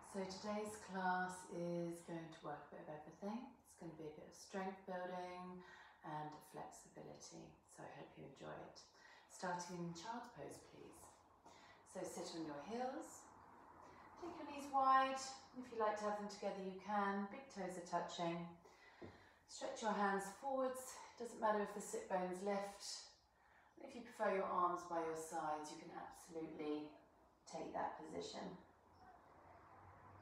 So today's class is going to work a bit of everything. It's going to be a bit of strength building and flexibility. So I hope you enjoy it. Starting in child's pose, please. So sit on your heels. Take your knees wide. If you like to have them together, you can. Big toes are touching. Stretch your hands forwards. Doesn't matter if the sit bones lift. If you prefer your arms by your sides, you can absolutely take that position.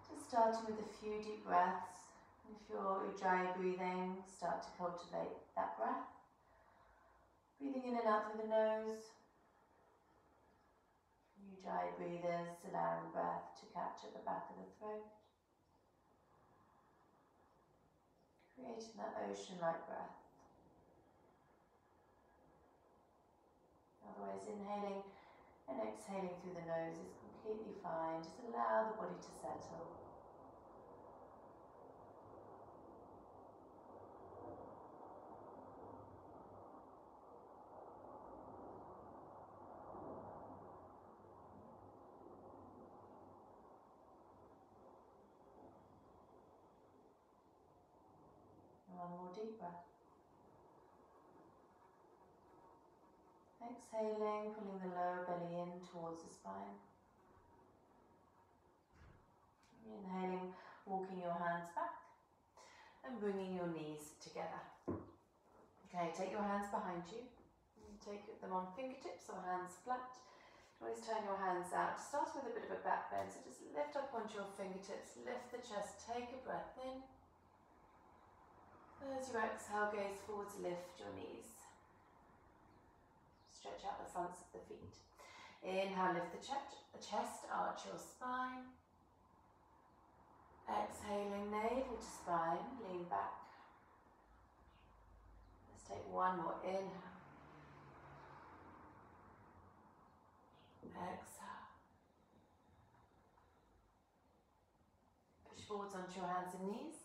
Just starting with a few deep breaths. If you're ujjayi breathing, start to cultivate that breath. Breathing in and out through the nose. Ujjayi breathers, allowing breath to catch at the back of the throat. Creating that ocean-like breath. Otherwise, inhaling and exhaling through the nose is completely fine. Just allow the body to settle. One more deep breath. Exhaling, pulling the lower belly in towards the spine. Inhaling, walking your hands back and bringing your knees together. Okay, take your hands behind you. Take them on fingertips or hands flat. Always turn your hands out. Start with a bit of a back bend, so just lift up onto your fingertips, lift the chest, take a breath in. As you exhale, gaze forwards, lift your knees. Stretch out the fronts of the feet. Inhale, lift the chest, arch your spine. Exhaling, navel to spine, lean back. Let's take one more. Inhale. Exhale. Push forwards onto your hands and knees.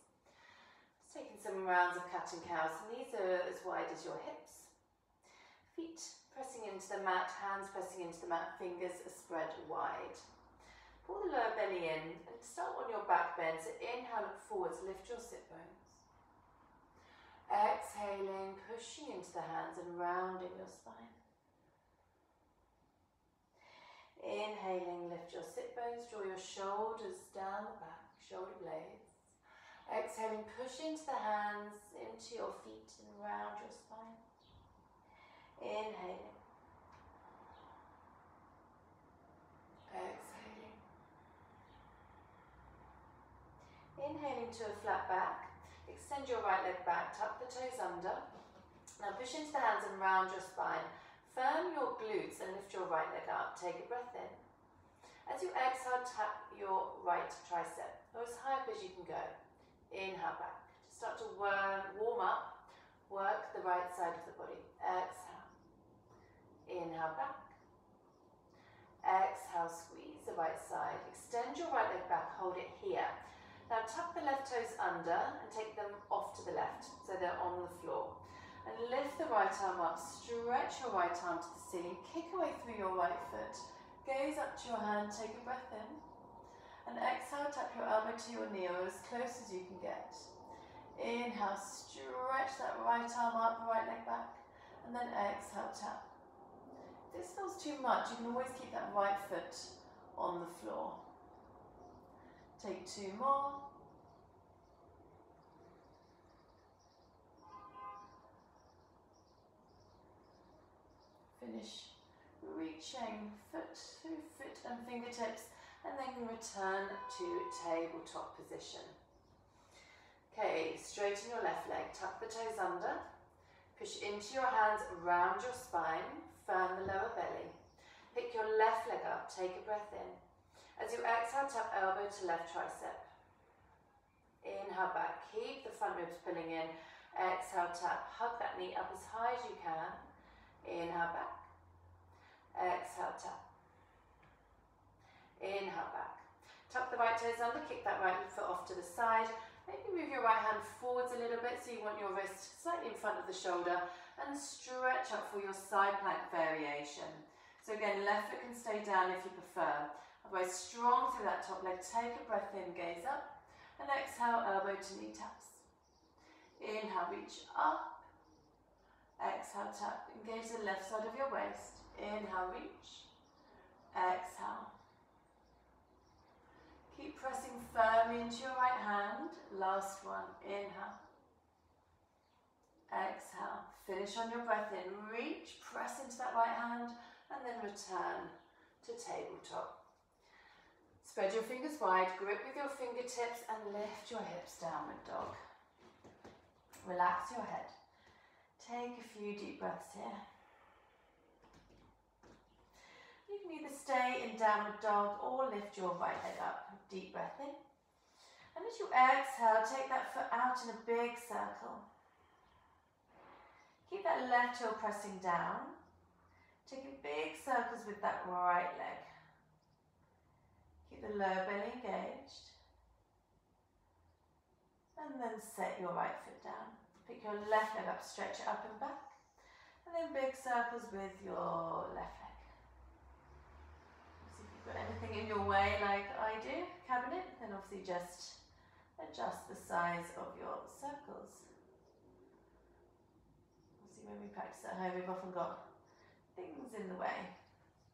Just taking some rounds of cat and cow. So knees are as wide as your hips. Feet pressing into the mat, hands pressing into the mat, fingers are spread wide. Pull the lower belly in and start on your back bend. So inhale, look forwards, lift your sit bones. Exhaling, pushing into the hands and rounding your spine. Inhaling, lift your sit bones, draw your shoulders down the back, shoulder blades. Exhaling, push into the hands, into your feet and round your spine. Inhaling. Exhaling. Inhaling to a flat back. Extend your right leg back, tuck the toes under. Now push into the hands and round your spine. Firm your glutes and lift your right leg up. Take a breath in. As you exhale, tap your right tricep, or as high up as you can go. Inhale back. Just start to warm up. Work the right side of the body. Exhale. Inhale back. Exhale, squeeze the right side. Extend your right leg back, hold it here. Now tuck the left toes under and take them off to the left so they're on the floor. And lift the right arm up, stretch your right arm to the ceiling, kick away through your right foot. Gaze up to your hand, take a breath in. And exhale, tap your elbow to your knee or as close as you can get. Inhale, stretch that right arm up, right leg back. And then exhale, tap. If this feels too much, you can always keep that right foot on the floor. Take two more. Finish reaching foot through foot and fingertips, and then return to tabletop position. Okay, straighten your left leg, tuck the toes under, push into your hands, round your spine, firm the lower belly. Pick your left leg up, take a breath in. As you exhale, tap elbow to left tricep. Inhale back, keep the front ribs pulling in. Exhale, tap, hug that knee up as high as you can. Inhale back. Exhale, tap. Inhale back. Tuck the right toes under, kick that right foot off to the side. Maybe move your right hand forwards a little bit so you want your wrist slightly in front of the shoulder, and stretch up for your side plank variation. So again, left foot can stay down if you prefer. Otherwise, strong through that top leg. Take a breath in, gaze up. And exhale, elbow to knee taps. Inhale, reach up. Exhale, tap. Engage the left side of your waist. Inhale, reach. Exhale. Keep pressing firmly into your right hand. Last one. Inhale. Exhale. Finish on your breath in. Reach, press into that right hand, and then return to tabletop. Spread your fingers wide, grip with your fingertips, and lift your hips, downward dog. Relax your head. Take a few deep breaths here. You can either stay in downward dog or lift your right leg up. Deep breath in. And as you exhale, take that foot out in a big circle. Keep that left heel pressing down. Taking big circles with that right leg. Keep the lower belly engaged. And then set your right foot down. Pick your left leg up, stretch it up and back. And then big circles with your left leg. So if you've got anything in your way like I do, cabinet, then obviously just adjust the size of your circles. Obviously when we practice at home, we've often got things in the way.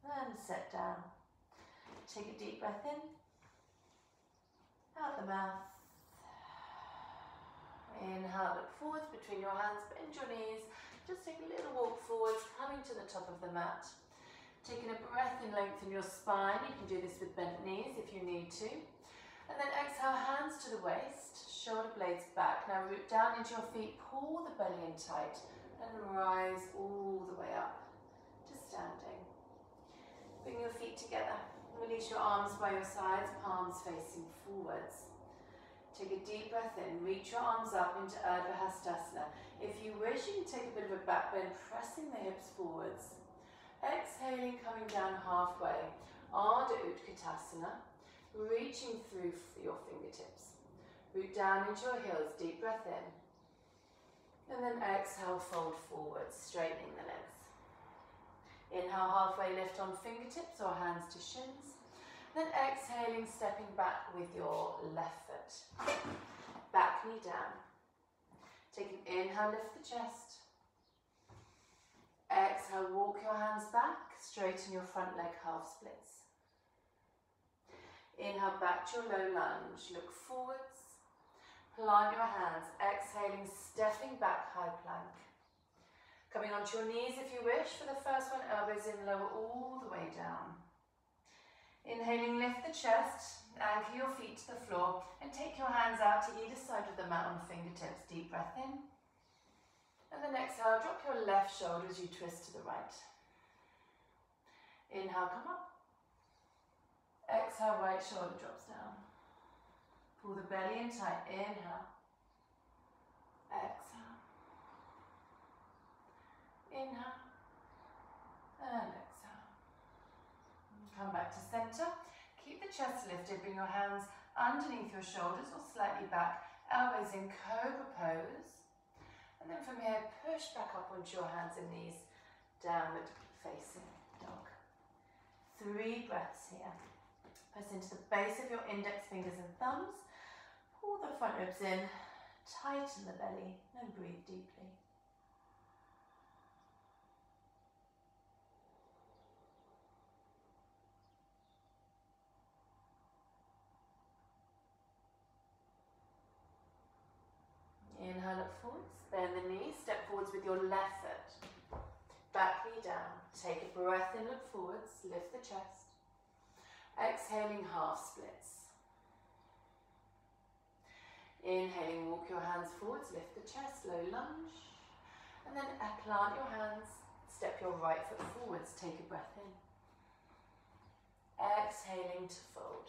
And set down. Take a deep breath in. Out the mouth. Inhale, look forwards between your hands, bend your knees. Just take a little walk forwards, coming to the top of the mat. Taking a breath in, lengthen your spine. You can do this with bent knees if you need to. And then exhale, hands to the waist, shoulder blades back. Now root down into your feet, pull the belly in tight, and rise all the way up to standing. Bring your feet together. Release your arms by your sides, palms facing forwards. Take a deep breath in, reach your arms up into Urdhva Hastasana. If you wish, you can take a bit of a back bend, pressing the hips forwards. Exhaling, coming down halfway. Ardha Utkatasana, reaching through your fingertips. Root down into your heels, deep breath in. And then exhale, fold forwards, straightening the legs. Inhale, halfway lift on fingertips or hands to shins. Then exhaling, stepping back with your left foot. Back knee down. Take an inhale, lift the chest. Exhale, walk your hands back, straighten your front leg, half splits. Inhale, back to your low lunge, look forwards. Plant your hands, exhaling, stepping back, high plank. Coming onto your knees if you wish. For the first one, elbows in, lower all the way down. Inhaling, lift the chest, anchor your feet to the floor, and take your hands out to either side of the mat on fingertips. Deep breath in. And then exhale, drop your left shoulder as you twist to the right. Inhale, come up. Exhale, right shoulder drops down. Pull the belly in tight. Inhale. Exhale. Inhale and exhale. Come back to center. Keep the chest lifted. Bring your hands underneath your shoulders or slightly back. Elbows in, cobra pose. And then from here, push back up onto your hands and knees. Downward facing dog. 3 breaths here. Press into the base of your index fingers and thumbs. Pull the front ribs in. Tighten the belly and breathe deeply. Inhale, look forwards, bend the knees, step forwards with your left foot. Back knee down, take a breath in, look forwards, lift the chest. Exhaling, half splits. Inhaling, walk your hands forwards, lift the chest, low lunge. And then plant your hands, step your right foot forwards, take a breath in. Exhaling to fold.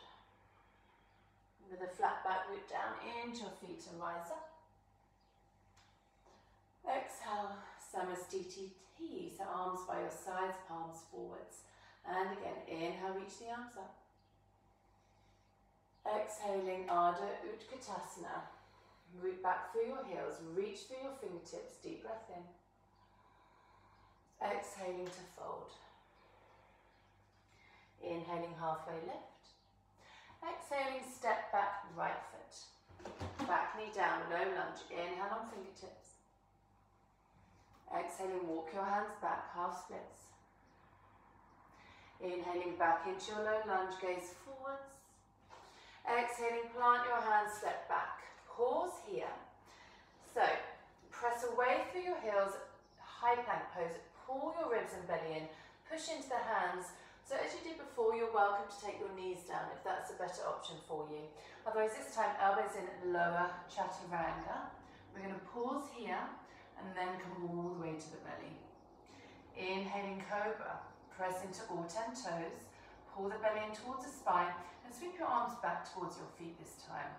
With a flat back, root down into your feet and rise up. Exhale, Samastiti, so arms by your sides, palms forwards. And again, inhale, reach the arms up. Exhaling, Ardha Utkatasana. Root back through your heels, reach through your fingertips, deep breath in. Exhaling to fold. Inhaling, halfway lift. knee down, low lunge. Inhale on fingertips. Exhaling, walk your hands back, half splits. Inhaling back into your low lunge, gaze forwards. Exhaling, plant your hands, step back. Pause here. So, press away through your heels, high plank pose. Pull your ribs and belly in, push into the hands. So as you did before, you're welcome to take your knees down if that's a better option for you. Otherwise, this time, elbows in, lower chaturanga. We're going to pause here and then come all the way to the belly. Inhaling cobra, press into all 10 toes, pull the belly in towards the spine and sweep your arms back towards your feet this time.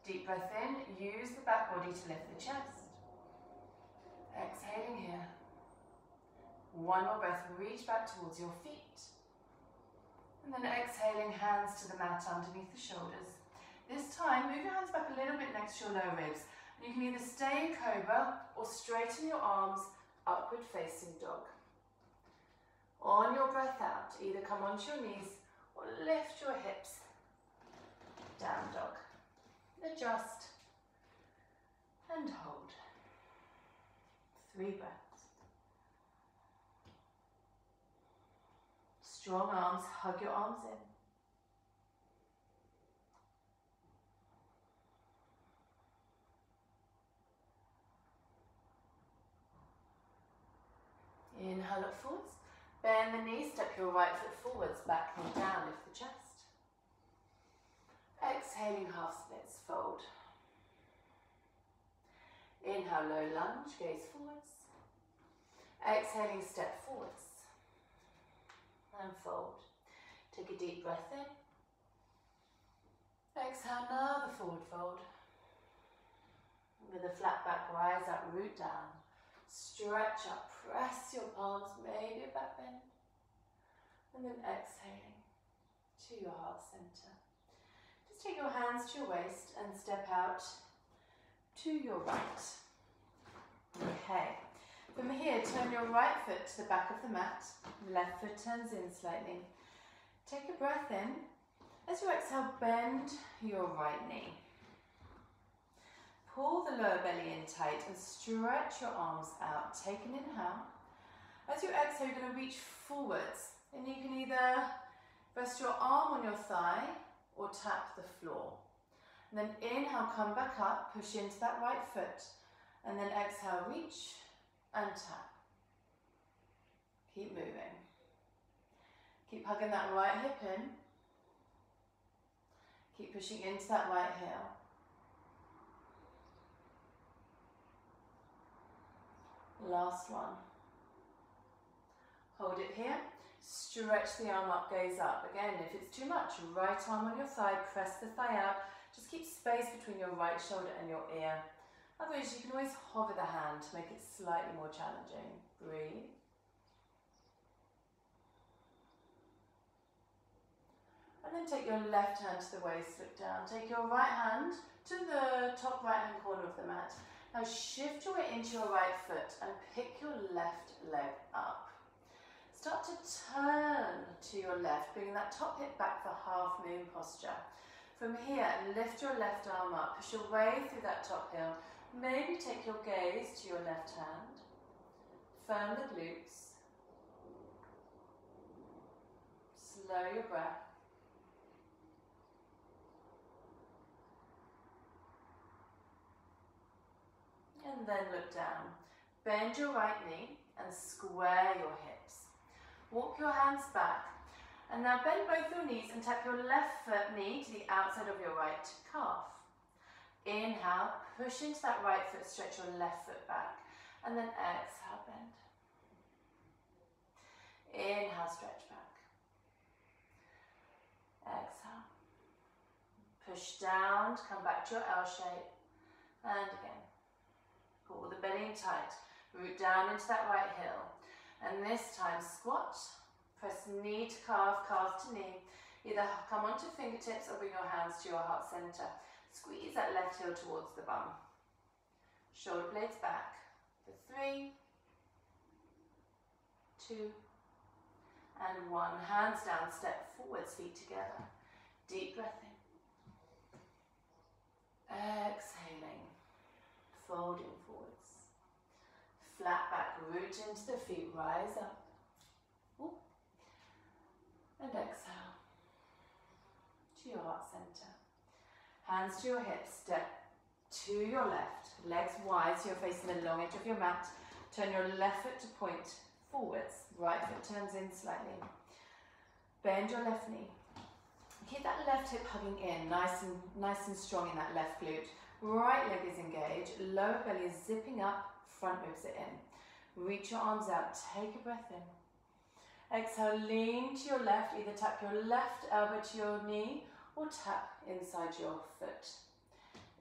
Deep breath in, use the back body to lift the chest. Exhaling here. One more breath, reach back towards your feet. And then exhaling, hands to the mat underneath the shoulders. This time, move your hands back a little bit next to your lower ribs. And you can either stay in cobra or straighten your arms, upward facing dog. On your breath out, either come onto your knees or lift your hips. Down dog. Adjust. And hold. 3 breaths. Strong arms, hug your arms in. Inhale, look forwards. Bend the knee, step your right foot forwards, back knee down, lift the chest. Exhaling, half splits, fold. Inhale, low lunge, gaze forwards. Exhaling, step forwards. And fold. Take a deep breath in. Exhale, another forward fold. With a flat back, rise up, root down. Stretch up, press your palms, maybe a back bend. And then exhaling to your heart center. Just take your hands to your waist and step out to your right. Okay. From here, turn your right foot to the back of the mat. Left foot turns in slightly. Take a breath in. As you exhale, bend your right knee. Pull the lower belly in tight and stretch your arms out. Take an inhale. As you exhale, you're going to reach forwards. And you can either rest your arm on your thigh or tap the floor. And then inhale, come back up, push into that right foot. And then exhale, reach and tap. Keep moving. Keep hugging that right hip in. Keep pushing into that right heel. Last one. Hold it here. Stretch the arm up, gaze up. Again, if it's too much, right arm on your thigh, press the thigh out. Just keep space between your right shoulder and your ear. Otherwise, you can always hover the hand to make it slightly more challenging. Breathe. And then take your left hand to the waist, look down. Take your right hand to the top right hand corner of the mat. Now shift your weight into your right foot and pick your left leg up. Start to turn to your left, bringing that top hip back for half moon posture. From here, lift your left arm up, push your way through that top heel. Maybe take your gaze to your left hand. Firm the glutes. Slow your breath. And then look down. Bend your right knee and square your hips. Walk your hands back. And now bend both your knees and tap your left foot knee to the outside of your right calf. Inhale, push into that right foot, stretch your left foot back. And then exhale, bend. Inhale, stretch back. Exhale. Push down to come back to your L shape. And again. Pull the belly in tight. Root down into that right heel. And this time, squat. Press knee to calf, calf to knee. Either come onto fingertips or bring your hands to your heart center. Squeeze that left heel towards the bum. Shoulder blades back. For 3, 2, and 1. Hands down, step forwards, feet together. Deep breath in. Exhaling. root into the feet, rise up. Ooh. And exhale to your heart center. Hands to your hips, step to your left, legs wide so you're facing the long edge of your mat. Turn your left foot to point forwards, right foot turns in slightly. Bend your left knee. Keep that left hip hugging in, nice and strong in that left glute. Right leg is engaged, lower belly is zipping up, front ribs are in. Reach your arms out, take a breath in. Exhale, lean to your left, either tap your left elbow to your knee or tap inside your foot.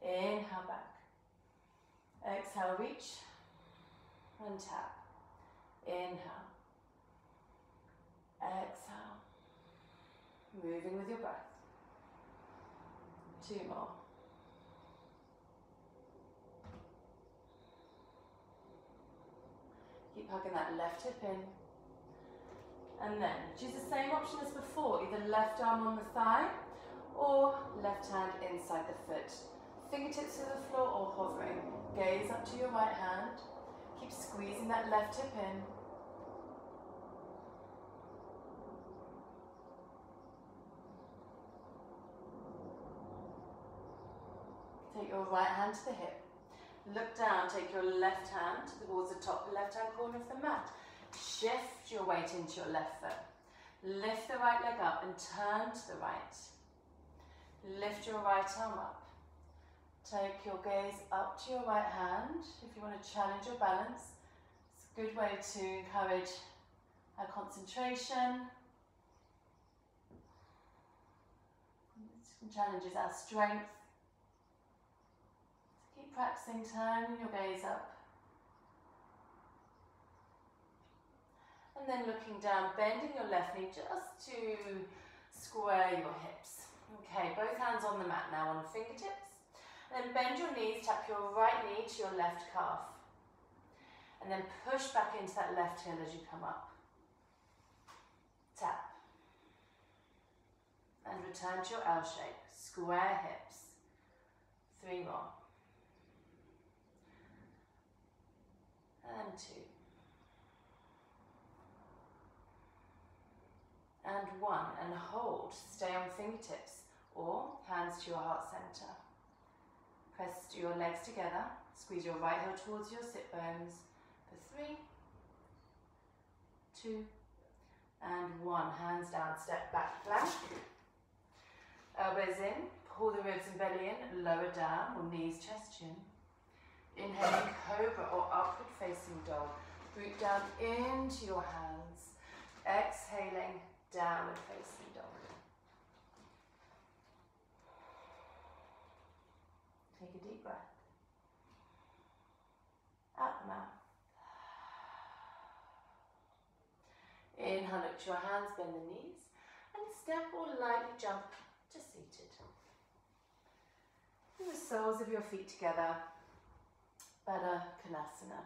Inhale back. Exhale, reach and tap. Inhale. Exhale. Moving with your breath. 2 more. Keep hugging that left hip in. And then choose the same option as before, either left arm on the thigh or left hand inside the foot. Fingertips to the floor or hovering. Gaze up to your right hand. Keep squeezing that left hip in. Take your right hand to the hip. Look down, take your left hand towards the top left-hand corner of the mat. Shift your weight into your left foot. Lift the right leg up and turn to the right. Lift your right arm up. Take your gaze up to your right hand. If you want to challenge your balance, it's a good way to encourage our concentration. It challenges our strength. So keep practicing turning your gaze up. And then looking down, bending your left knee just to square your hips. Okay, both hands on the mat now on fingertips. Then bend your knees, tap your right knee to your left calf. And then push back into that left heel as you come up. Tap. And return to your L shape. Square hips. 3 more. And 2. And 1. And hold. Stay on fingertips or hands to your heart center. Press your legs together. Squeeze your right heel towards your sit bones for 3, 2, and 1. Hands down, step back, plank. Elbows in, pull the ribs and belly in, lower down, or knees, chest, chin. Inhaling cobra or upward facing dog. Root down into your hands. Exhaling, downward facing dog. Take a deep breath. Out the mouth. Inhale, look to your hands, bend the knees, and step or lightly jump to seated. Bring the soles of your feet together, Baddha Konasana.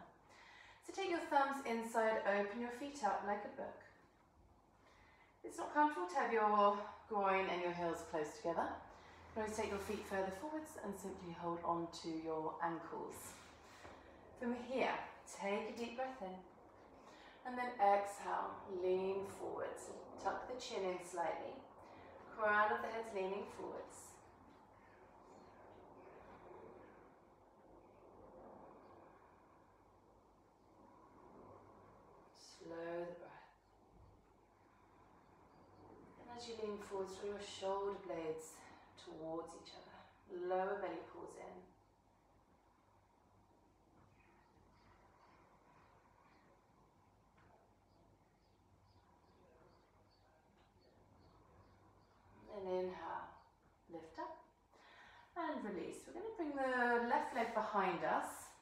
So take your thumbs inside, open your feet out like a book. It's not comfortable to have your groin and your heels close together. You can always take your feet further forwards and simply hold on to your ankles. From here, take a deep breath in. And then exhale, lean forwards. Tuck the chin in slightly. Crown of the head's leaning forwards. Slow the breath. And as you lean forwards, draw your shoulder blades towards each other. Lower belly pulls in. And inhale, lift up and release. We're going to bring the left leg behind us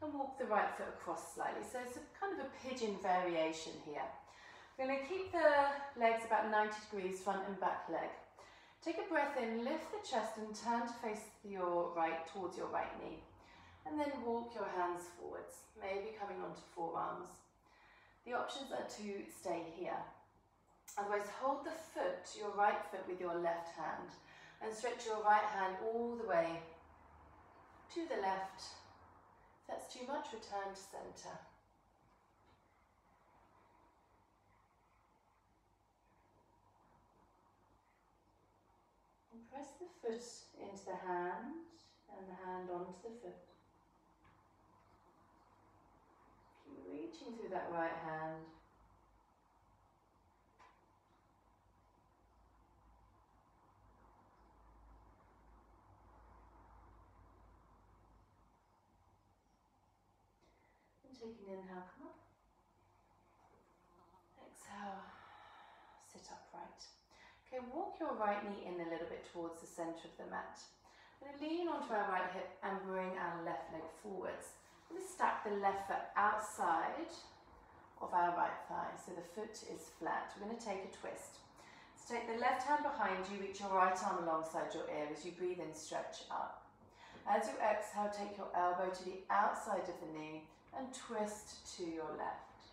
and walk the right foot across slightly. So it's a kind of a pigeon variation here. We're going to keep the legs about 90 degrees, front and back leg. Take a breath in, lift the chest and turn to face your right, towards your right knee. And then walk your hands forwards, maybe coming onto forearms. The options are to stay here. Otherwise, hold the foot, your right foot with your left hand and stretch your right hand all the way to the left. If that's too much, return to center. press the foot into the hand and the hand onto the foot. Keep reaching through that right hand. And take an inhale, come up. Exhale, sit upright. Okay, walk your right knee in a little bit towards the centre of the mat. We're going to lean onto our right hip and bring our left leg forwards. We're going to stack the left foot outside of our right thigh, so the foot is flat. We're going to take a twist. So take the left hand behind you, reach your right arm alongside your ear as you breathe in, stretch up. As you exhale, take your elbow to the outside of the knee and twist to your left.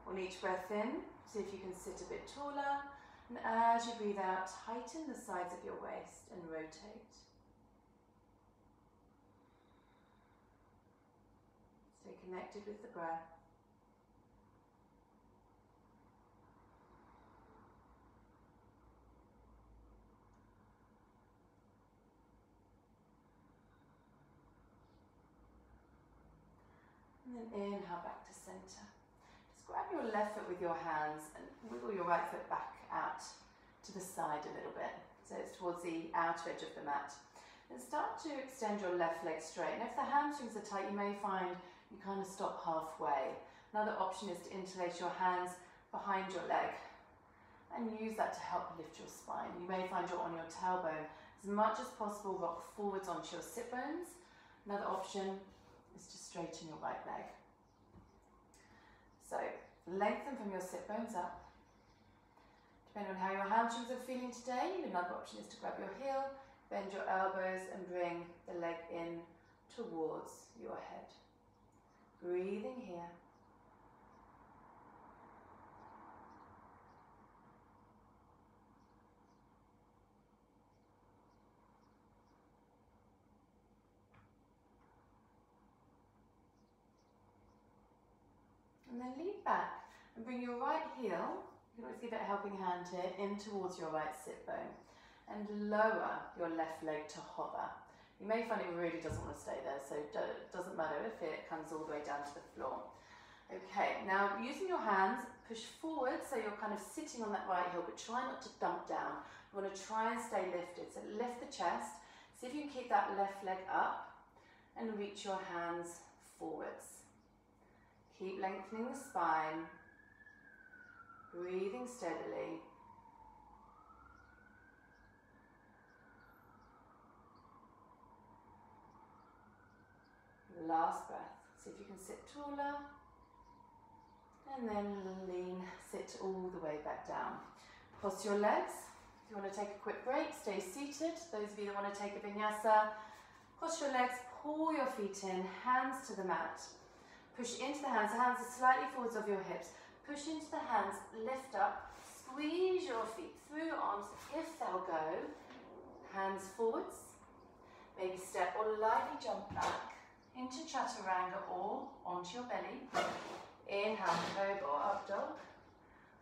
On each breath in, see if you can sit a bit taller, and as you breathe out, tighten the sides of your waist and rotate. Stay connected with the breath. And then inhale back to center. Just grab your left foot with your hands and wiggle your right foot back out to the side a little bit, so it's towards the outer edge of the mat. And start to extend your left leg straight. And if the hamstrings are tight, you may find you kind of stop halfway. Another option is to interlace your hands behind your leg and use that to help lift your spine. You may find you're on your tailbone. As much as possible, rock forwards onto your sit bones. Another option is to straighten your right leg. So lengthen from your sit bones up. Depending on how your hamstrings are feeling today, another option is to grab your heel, bend your elbows and bring the leg in towards your head. Breathing here. And then lean back and bring your right heel, you can always give it a helping hand here, in towards your right sit bone. And lower your left leg to hover. You may find it really doesn't want to stay there, so it doesn't matter if it comes all the way down to the floor. Okay, now using your hands, push forward so you're kind of sitting on that right heel, but try not to dump down. You want to try and stay lifted, so lift the chest. See if you can keep that left leg up and reach your hands forwards. Keep lengthening the spine, breathing steadily. Last breath. See if you can sit taller. And then lean, sit all the way back down. Cross your legs. If you want to take a quick break, stay seated. Those of you that want to take a vinyasa, cross your legs, pull your feet in, hands to the mat. Push into the hands are slightly forwards of your hips. Push into the hands, lift up, squeeze your feet through your arms if they'll go. Hands forwards. Maybe step or lightly jump back into chaturanga or onto your belly. Inhale, cobra or up dog.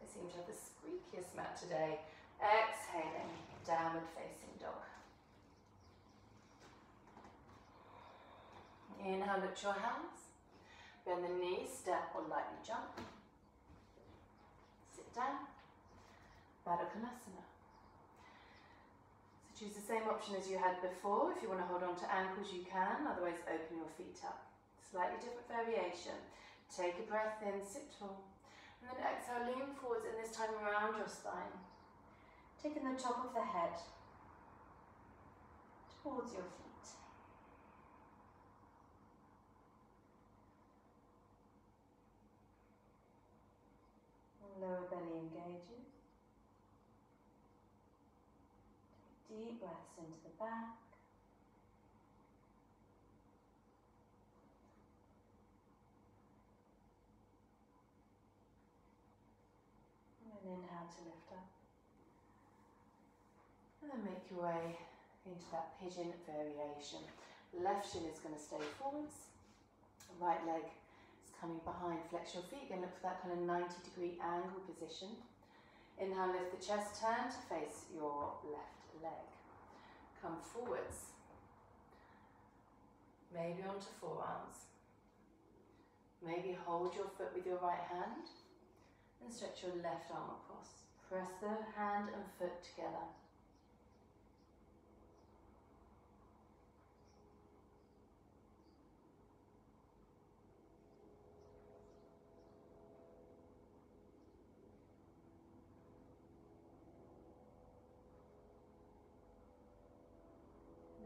I seem to have the squeakiest mat today. Exhaling, downward facing dog. Inhale, lift your hands. Bend the knees, step or lightly jump. Sit down. Baddha Konasana. So choose the same option as you had before. If you want to hold on to ankles, you can. Otherwise, open your feet up. Slightly different variation. Take a breath in, sit tall. And then exhale, lean forwards, and this time around your spine. Taking the top of the head towards your feet. Lower belly engages. Deep breaths into the back. And then inhale to lift up. And then make your way into that pigeon variation. Left shin is going to stay forwards. Right leg coming behind, flex your feet, again look for that kind of 90-degree angle position. Inhale, lift the chest, turn to face your left leg. come forwards. Maybe onto forearms. Maybe hold your foot with your right hand and stretch your left arm across. Press the hand and foot together.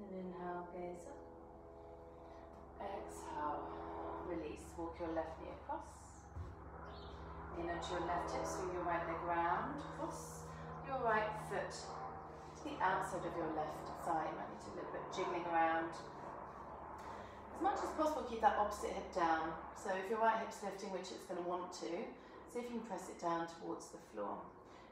And inhale, gaze up. Exhale, release. Walk your left knee across. In onto your left hip, swing your right leg round, cross your right foot to the outside of your left thigh. You might need to do a little bit jiggling around. As much as possible, keep that opposite hip down. So if your right hip's lifting, which it's going to want to, see if you can press it down towards the floor.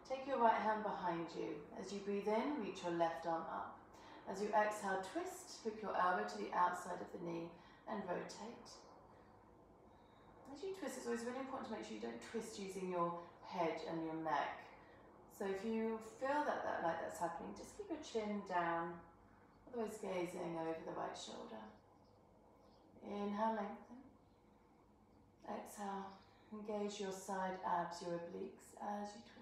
Take your right hand behind you. As you breathe in, reach your left arm up. As you exhale, twist, hook your elbow to the outside of the knee and rotate. As you twist, it's always really important to make sure you don't twist using your head and your neck. So if you feel that like that's happening, just keep your chin down, otherwise gazing over the right shoulder. Inhale, lengthen. Exhale, engage your side abs, your obliques as you twist.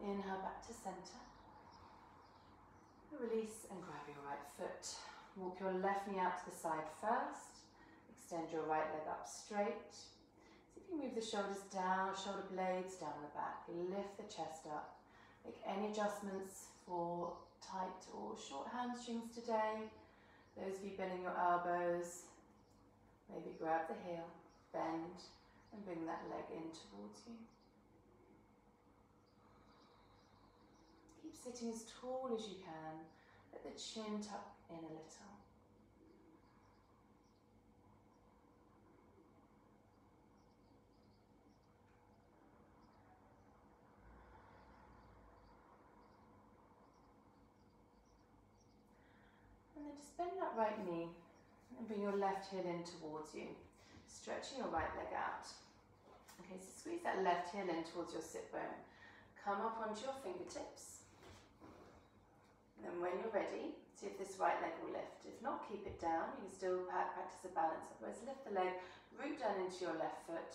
Inhale back to center. Release and grab your right foot. Walk your left knee out to the side first. Extend your right leg up straight. See if you move the shoulders down, shoulder blades down the back. Lift the chest up. Make any adjustments for tight or short hamstrings today. Those of you bending your elbows, maybe grab the heel, bend, and bring that leg in towards you. Keep sitting as tall as you can. Let the chin tuck in a little. And then just bend that right knee and bring your left heel in towards you, stretching your right leg out. Okay, so squeeze that left heel in towards your sit bone. Come up onto your fingertips. And then when you're ready, see if this right leg will lift. If not, keep it down. You can still practice a balance. Otherwise, lift the leg, root down into your left foot,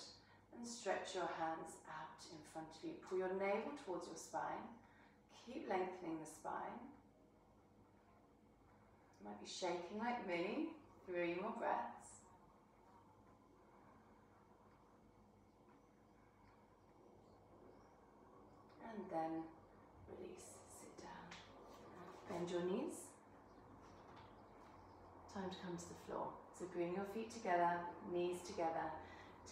and stretch your hands out in front of you. Pull your navel towards your spine. Keep lengthening the spine. You might be shaking like me. 3 more breaths. And then release. Sit down. Bend your knees. Time to come to the floor. So bring your feet together, knees together.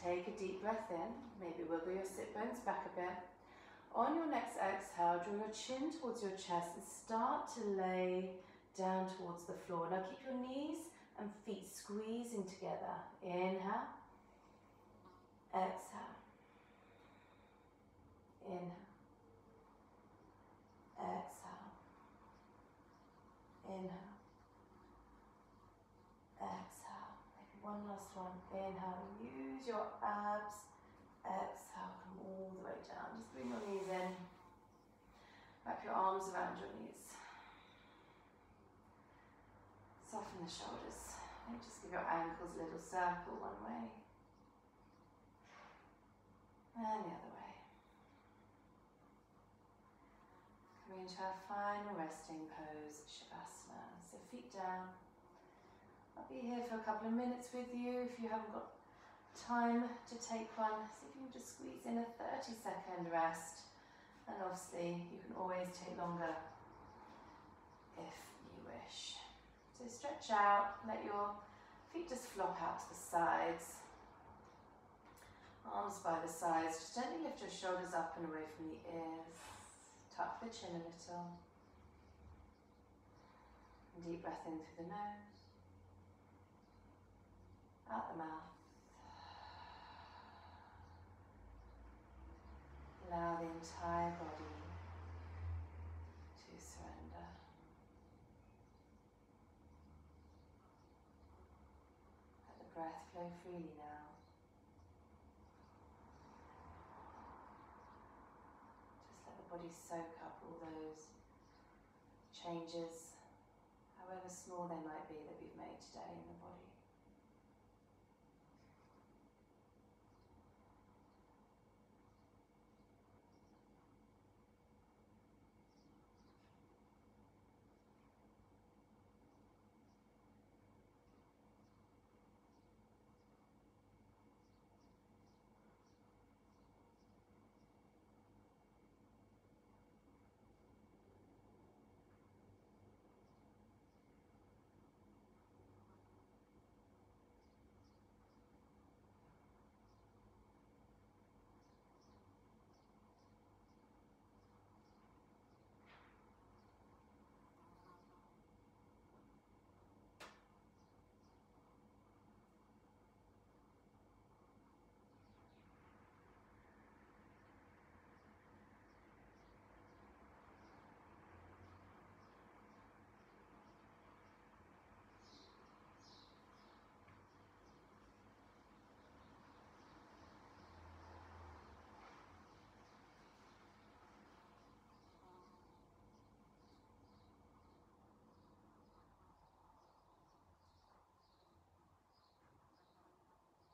Take a deep breath in. Maybe wiggle your sit bones back a bit. On your next exhale, draw your chin towards your chest and start to lay down towards the floor. Now keep your knees and feet squeezing together. Inhale. Exhale. Inhale. Exhale. Inhale. Exhale. Maybe one last one. Inhale. Use your abs. Exhale. Come all the way down. Just bring your knees in. Wrap your arms around your knees. Soften the shoulders. Maybe just give your ankles a little circle one way. And the other way. Coming into our final resting pose, Shavasana. So feet down. I'll be here for a couple of minutes with you. If you haven't got time to take one, see if you can just squeeze in a 30-second rest. And obviously, you can always take longer if you wish. So stretch out, let your feet just flop out to the sides. Arms by the sides, just gently lift your shoulders up and away from the ears. Tuck the chin a little. Deep breath in through the nose. Out the mouth. Allow the entire body to surrender. Let the breath flow freely now. body soak up all those changes, however small they might be, that we've made today in the body.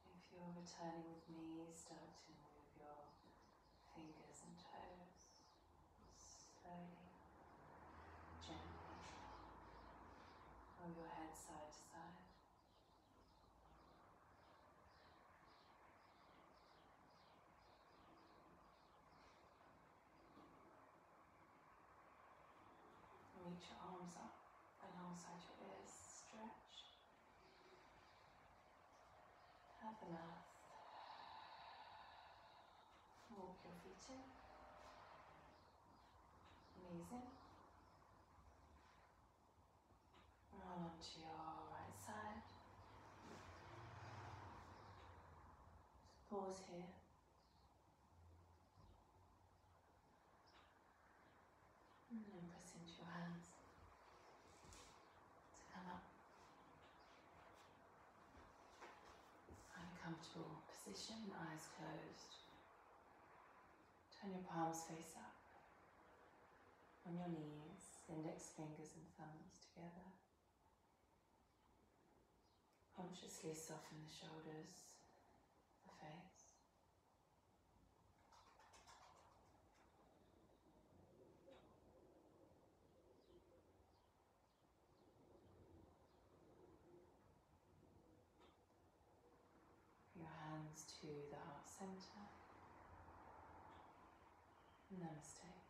If you're returning with me, start to move your fingers and toes slowly, gently. Move your head side to side. Reach your arms up alongside your ears. Stretch. Have enough. Walk your feet in. Knees in. Roll onto your right side. Just pause here. And then press into your hands to come up. Find a comfortable position, eyes closed. Turn your palms face up. On your knees, index fingers and thumbs together. Consciously soften the shoulders, the face. Your hands to the heart center. Namaste.